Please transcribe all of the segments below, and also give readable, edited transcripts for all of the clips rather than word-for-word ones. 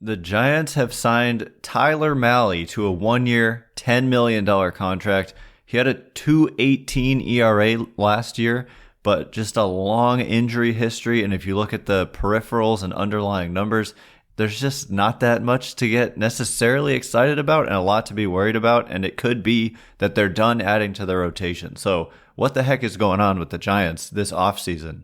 The Giants have signed Tyler Mahle to a 1-year, $10 million contract. He had a 2.18 ERA last year, but just a long injury history. And if you look at the peripherals and underlying numbers, there's just not that much to get necessarily excited about and a lot to be worried about. And it could be that they're done adding to their rotation. So what the heck is going on with the Giants this offseason?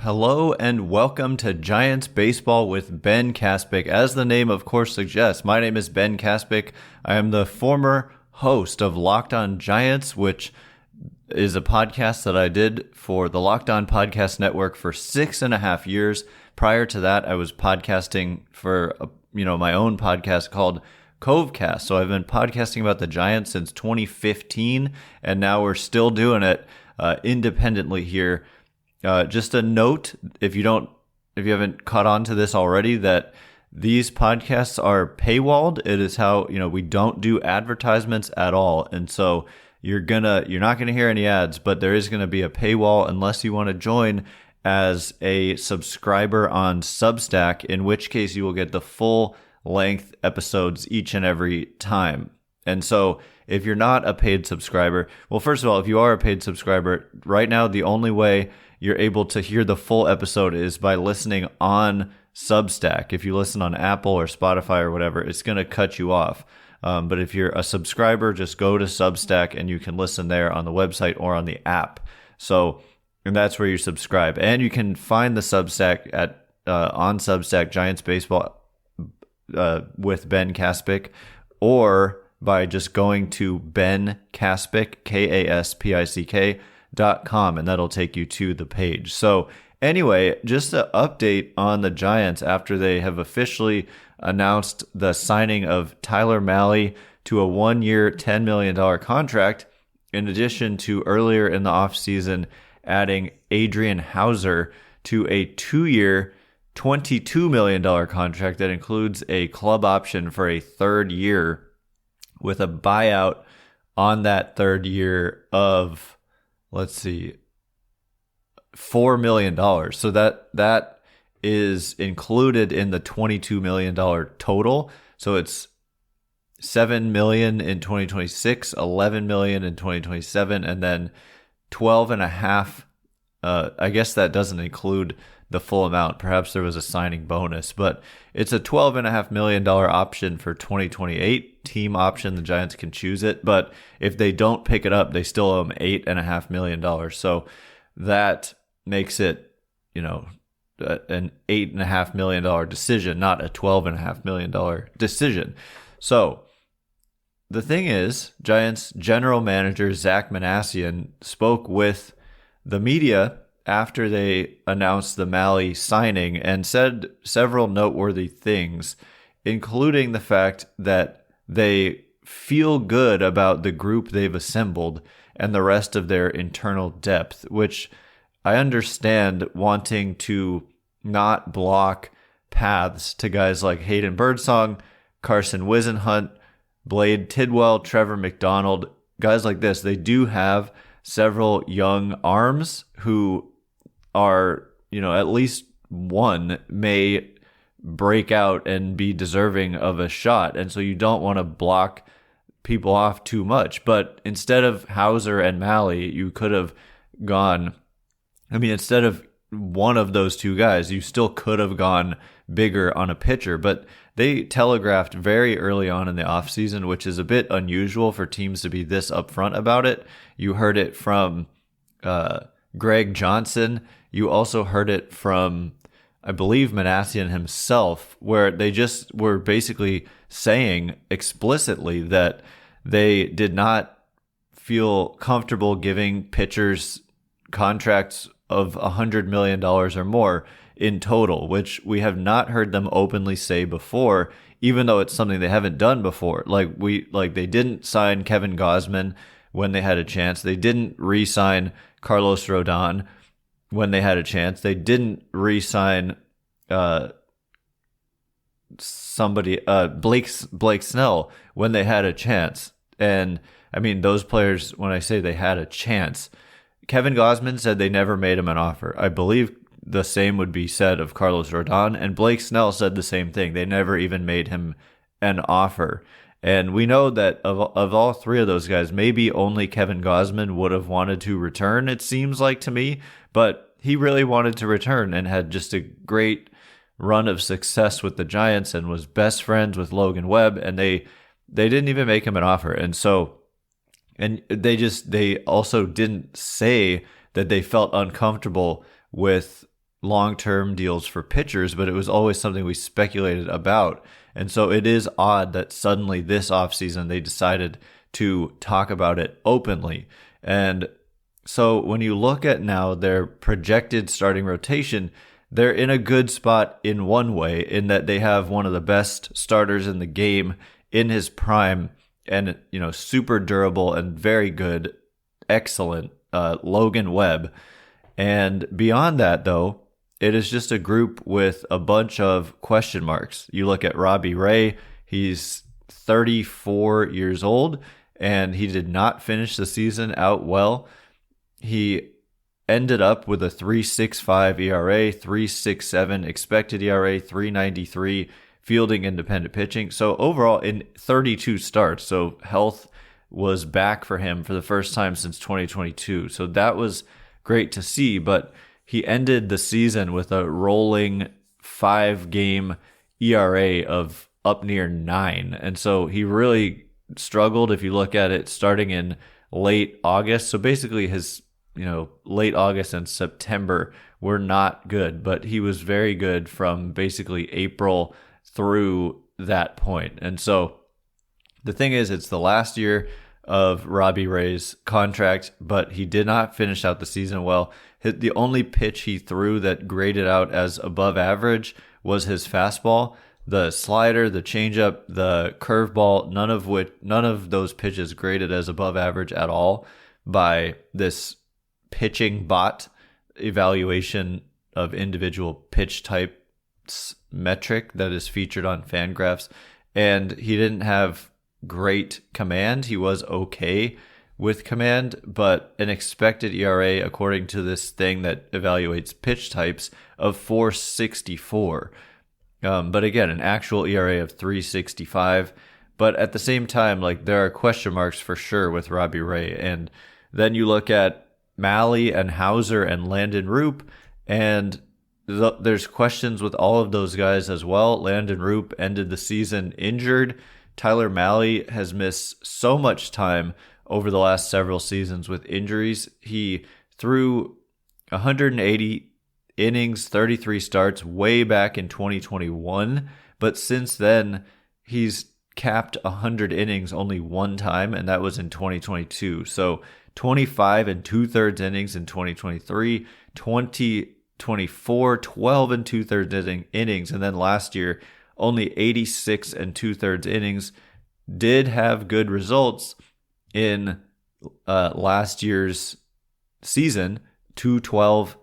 Hello and welcome to Giants Baseball with Ben Kaspick. As the name of course suggests, my name is Ben Kaspick. I am the former host of Locked On Giants, which is a podcast that I did for the Locked On Podcast Network for 6.5 years. Prior to that, I was podcasting for my own podcast called Covecast. So I've been podcasting about the Giants since 2015, and now we're still doing it independently here. Just a note, if you haven't caught on to this already, that these podcasts are paywalled. It is how, we don't do advertisements at all. And so you're not gonna hear any ads, but there is gonna be a paywall unless you want to join as a subscriber on Substack, in which case you will get the full length episodes each and every time. And so if you're not a paid subscriber, well, first of all, if you are a paid subscriber, right now the only way you're able to hear the full episode is by listening on Substack. If you listen on Apple or Spotify or whatever, it's going to cut you off. But if you're a subscriber, just go to Substack and you can listen there on the website or on the app. And that's where you subscribe. And you can find the Substack on Substack, Giants Baseball with Ben Kaspick, or by just going to Ben Kaspick, KASPICK.com, and that'll take you to the page. So anyway, just an update on the Giants after they have officially announced the signing of Tyler Mahle to a 1-year, $10 million contract, in addition to earlier in the offseason adding Adrian Houser to a 2-year, $22 million contract that includes a club option for a third year with a buyout on that third year of, $4 million. So that is included in the $22 million total. So it's $7 million in 2026, $11 million in 2027, and then 12.5. I guess that doesn't include the full amount. Perhaps there was a signing bonus, but it's a $12.5 million option for 2028. Team option. The Giants can choose it, but if they don't pick it up, they still owe them $8.5 million. So that makes it, an $8.5 million decision, not a $12.5 million decision. So the thing is, Giants general manager Zach Manassian spoke with the media after they announced the Mahle signing and said several noteworthy things, including the fact that they feel good about the group they've assembled and the rest of their internal depth, which I understand wanting to not block paths to guys like Hayden Birdsong, Carson Wisenhunt, Blade Tidwell, Trevor McDonald, guys like this. They do have several young arms who are, at least one may break out and be deserving of a shot. And so you don't want to block people off too much. But instead of Houser and Mahle, you could have gone, instead of one of those two guys, you still could have gone bigger on a pitcher. But they telegraphed very early on in the offseason, which is a bit unusual for teams to be this upfront about it. You heard it from Greg Johnson. You also heard it from, I believe, Manassian himself, where they just were basically saying explicitly that they did not feel comfortable giving pitchers contracts of $100 million or more in total, which we have not heard them openly say before, even though it's something they haven't done before. They didn't sign Kevin Gausman when they had a chance. They didn't re-sign Carlos Rodon when they had a chance. They didn't re-sign Blake Snell when they had a chance. And I mean, those players, when I say they had a chance, Kevin Gausman said they never made him an offer. I believe the same would be said of Carlos Rodon, and Blake Snell said the same thing. They never even made him an offer. And we know that of all three of those guys, maybe only Kevin Gausman would have wanted to return, it seems like to me, but he really wanted to return and had just a great run of success with the Giants and was best friends with Logan Webb, and they didn't even make him an offer. And so, and they also didn't say that they felt uncomfortable with long-term deals for pitchers, but it was always something we speculated about. And so it is odd that suddenly this offseason they decided to talk about it openly. And so when you look at now their projected starting rotation, they're in a good spot in one way, in that they have one of the best starters in the game in his prime, and super durable and very good, excellent Logan Webb. And beyond that, though, it is just a group with a bunch of question marks. You look at Robbie Ray, he's 34 years old, and he did not finish the season out well. He ended up with a 3.65 ERA, 3.67 expected ERA, 3.93 fielding independent pitching. So overall, in 32 starts, so health was back for him for the first time since 2022. So that was great to see, but he ended the season with a rolling 5-game ERA of up near 9. And so he really struggled if you look at it starting in late August. So basically his late August and September were not good, but he was very good from basically April through that point. And so the thing is, it's the last year of Robbie Ray's contract, but he did not finish out the season well. The only pitch he threw that graded out as above average was his fastball. The slider, the changeup, the curveball, none of those pitches graded as above average at all by this pitching bot evaluation of individual pitch types metric that is featured on Fangraphs. And he didn't have great command. He was okay with command, but an expected ERA, according to this thing that evaluates pitch types, of 4.64. But again, an actual ERA of 3.65. But at the same time, there are question marks for sure with Robbie Ray. And then you look at Mahle and Hauser and Landon Roop, and there's questions with all of those guys as well. Landon Roop ended the season injured. Tyler Mahle has missed so much time over the last several seasons with injuries. He threw 180 innings, 33 starts way back in 2021, but since then he's capped 100 innings only one time, and that was in 2022. So 25 and 2/3 innings in 2023, 2024, 12 and 2/3 innings, and then last year only 86 and 2/3 innings. Did have good results in last year's season, 2.12,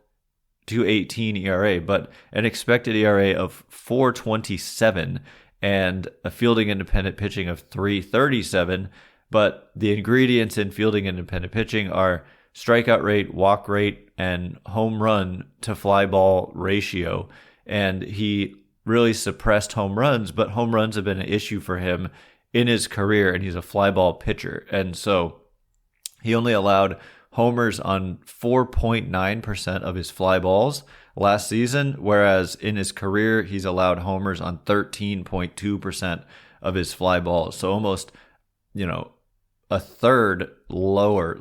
2.18 ERA, but an expected ERA of 4.27 and a fielding independent pitching of 3.37. But the ingredients in fielding independent pitching are strikeout rate, walk rate, and home run to fly ball ratio. And he really suppressed home runs, but home runs have been an issue for him in his career, and he's a fly ball pitcher. And so he only allowed homers on 4.9% of his fly balls last season, whereas in his career, he's allowed homers on 13.2% of his fly balls. So almost, a third lower,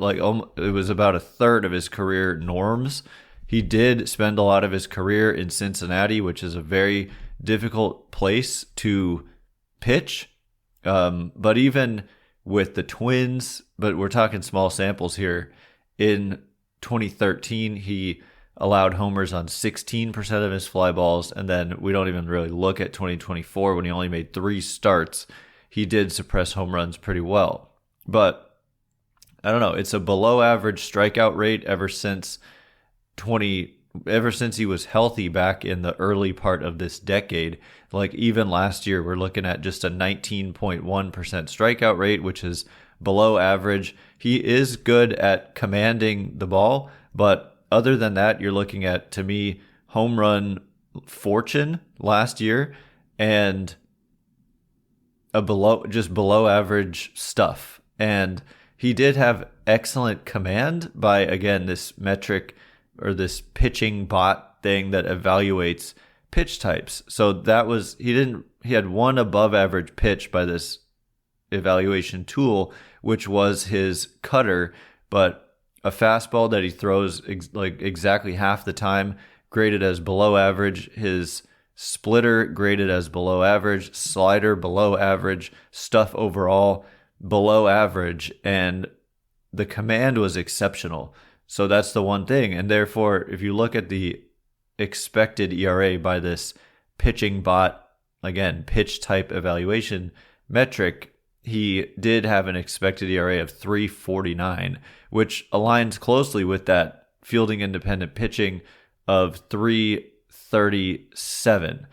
it was about a third of his career norms. He did spend a lot of his career in Cincinnati, which is a very difficult place to pitch. But even with the Twins, but we're talking small samples here, in 2013, he allowed homers on 16% of his fly balls. And then we don't even really look at 2024 when he only made 3 starts. He did suppress home runs pretty well. But I don't know, it's a below average strikeout rate ever since ever since he was healthy back in the early part of this decade. Like even last year, we're looking at just a 19.1% strikeout rate, which is below average. He is good at commanding the ball, but other than that, you're looking at, to me, home run fortune last year and below average stuff. And he did have excellent command by, again, this metric or this pitching bot thing that evaluates pitch types. So that was, he had one above average pitch by this evaluation tool, which was his cutter, but a fastball that he throws exactly half the time graded as below average, his splitter graded as below average, slider below average, stuff overall below average, and the command was exceptional. So that's the one thing. And therefore, if you look at the expected ERA by this pitching bot, again, pitch type evaluation metric, he did have an expected ERA of 3.49, which aligns closely with that fielding independent pitching of 3.37.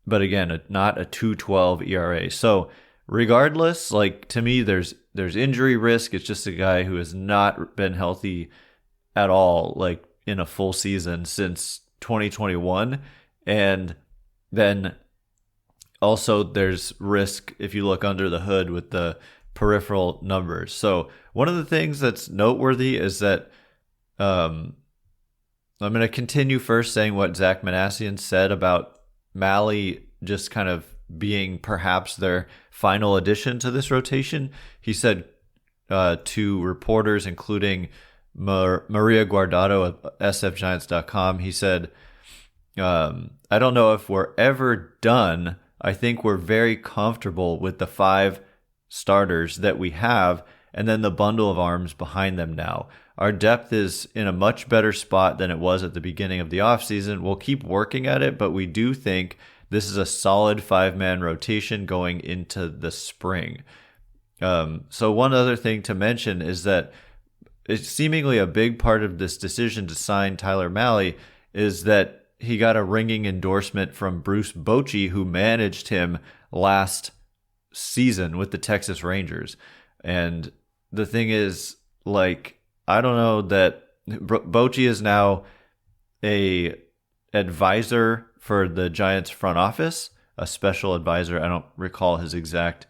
But again, not a 2.12 ERA. So regardless, like, to me, there's injury risk. It's just a guy who has not been healthy at all, like in a full season since 2021. And then also there's risk if you look under the hood with the peripheral numbers. So one of the things that's noteworthy is that I'm going to continue first saying what Zach Manassian said about Mahle just kind of being perhaps their final addition to this rotation. He said to reporters, including Maria Guardado of sfgiants.com, he said, I don't know if we're ever done. I think we're very comfortable with the 5 starters that we have and then the bundle of arms behind them now. Our depth is in a much better spot than it was at the beginning of the offseason. We'll keep working at it, but we do think this is a solid 5-man rotation going into the spring. So one other thing to mention is that it's seemingly a big part of this decision to sign Tyler Mahle is that he got a ringing endorsement from Bruce Bochy, who managed him last season with the Texas Rangers. And the thing is, like, I don't know that Bochy is now a advisor for the Giants front office, a special advisor. I don't recall his exact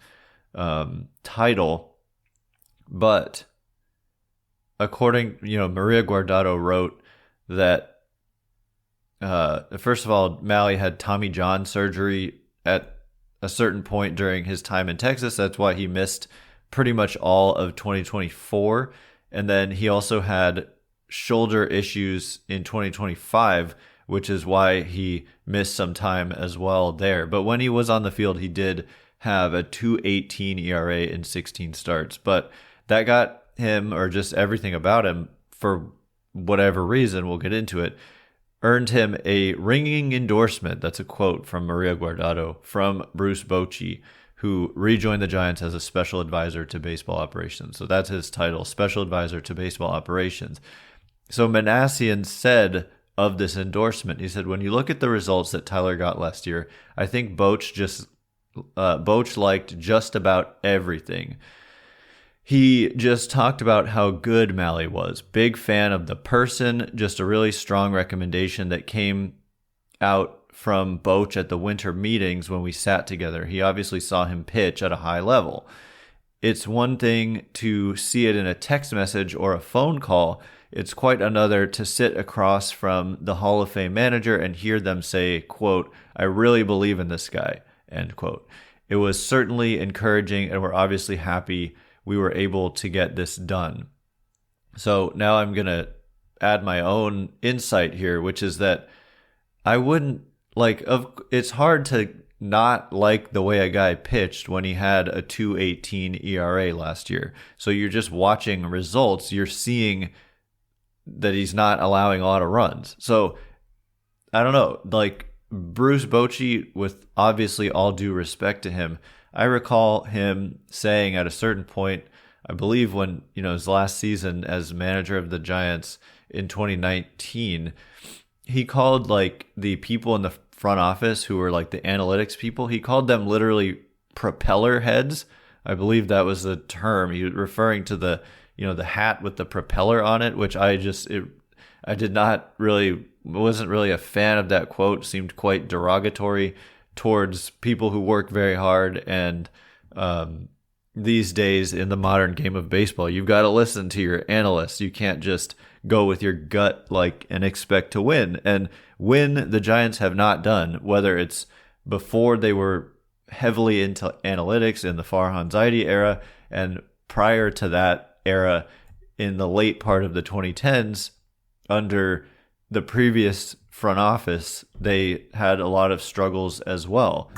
title, but according, Maria Guardado wrote that first of all, Mahle had Tommy John surgery at a certain point during his time in Texas. That's why he missed pretty much all of 2024. And then he also had shoulder issues in 2025, which is why he missed some time as well there. But when he was on the field, he did have a 2.18 ERA in 16 starts. But that got him, or just everything about him, for whatever reason, we'll get into it, earned him a ringing endorsement. That's a quote from Maria Guardado from Bruce Bochy, who rejoined the Giants as a special advisor to baseball operations. So that's his title, special advisor to baseball operations. So Manassian said of this endorsement, he said, when you look at the results that Tyler got last year, I think Boch liked just about everything. He just talked about how good Mahle was. Big fan of the person, just a really strong recommendation that came out from Boch at the winter meetings when we sat together. He obviously saw him pitch at a high level. It's one thing to see it in a text message or a phone call. It's quite another to sit across from the Hall of Fame manager and hear them say, quote, I really believe in this guy, end quote. It was certainly encouraging, and we're obviously happy we were able to get this done. So now I'm going to add my own insight here, which is that I wouldn't it's hard to not like the way a guy pitched when he had a 2.18 ERA last year. So you're just watching results. You're seeing that he's not allowing a lot of runs. So I don't know, like Bruce Bochy, with obviously all due respect to him, I recall him saying at a certain point, I believe when, his last season as manager of the Giants in 2019, he called like the people in the front office who were like the analytics people, he called them literally propeller heads. I believe that was the term. He was referring to the, the hat with the propeller on it, which I did not really, wasn't really a fan of that quote. It seemed quite derogatory towards people who work very hard. And these days in the modern game of baseball, you've got to listen to your analysts. You can't just go with your gut and expect to win. And when the Giants have not done, whether it's before they were heavily into analytics in the Farhan Zaidi era, and prior to that era in the late part of the 2010s, under the previous front office, they had a lot of struggles as well.